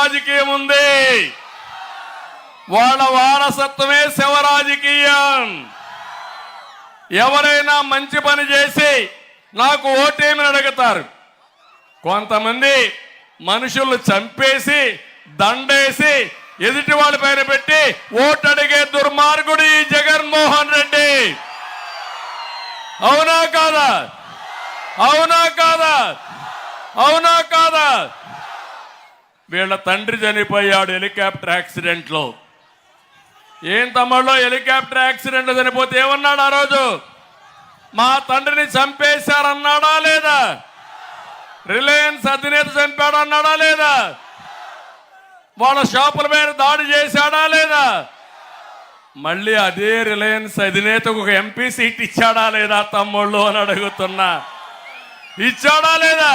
రాజకీయం ఉంది. వాళ్ళ వారసత్వమే శవ రాజకీయం. ఎవరైనా మంచి పని చేసి నాకు ఓటేమని అడుగుతారు. కొంతమంది మనుషులు చంపేసి దండేసి ఎదుటి వాళ్ళ పైన పెట్టి ఓటు అడిగే దుర్మార్గుడు ఈ జగన్మోహన్ రెడ్డి. అవునా కాదా? అవునా కాదా? అవునా కాదా? వీళ్ళ తండ్రి చనిపోయాడు హెలికాప్టర్ యాక్సిడెంట్ లో. ఏం తమ్ముళ్ళు, హెలికాప్టర్ యాక్సిడెంట్ చనిపోతే ఏమన్నాడు ఆ రోజు? మా తండ్రిని చంపేశారన్నాడా లేదా? రిలయన్స్ అధినేత చంపాడు అన్నాడా లేదా? వాళ్ళ షాపుల మీద దాడి చేశాడా లేదా? మళ్ళీ అదే రిలయన్స్ అధినేతకు ఒక ఎంపీ సీట్ ఇచ్చాడా లేదా తమ్ముళ్ళు అని అడుగుతున్నా. ఇచ్చాడా లేదా?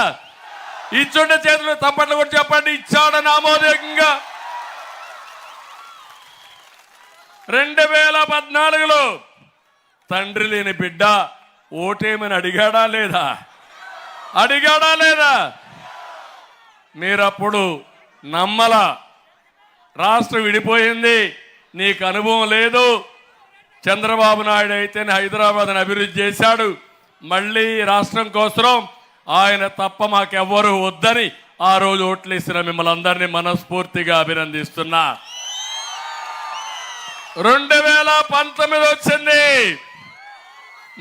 ఇచ్చుండే చేతులు తప్పట్లు కూడా చెప్పండి. ఇచ్చాడని ఆమోదయోగ్యంగా 2014లో తండ్రి లేని బిడ్డ ఓటేమని అడిగాడా లేదా? అడిగాడా లేదా? మీరప్పుడు నమ్మల. రాష్ట్రం విడిపోయింది, నీకు అనుభవం లేదు. చంద్రబాబు నాయుడు అయితేనే హైదరాబాద్ని అభివృద్ధి చేశాడు. మళ్ళీ రాష్ట్రం కోసం ఆయన తప్ప మాకెవ్వరూ వద్దని ఆ రోజు ఓట్లేసిన మిమ్మల్ని అందరినీ మనస్ఫూర్తిగా అభినందిస్తున్నా. 2019 వచ్చింది,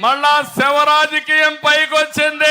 మళ్ళా శవ రాజకీయం పైకి వచ్చింది.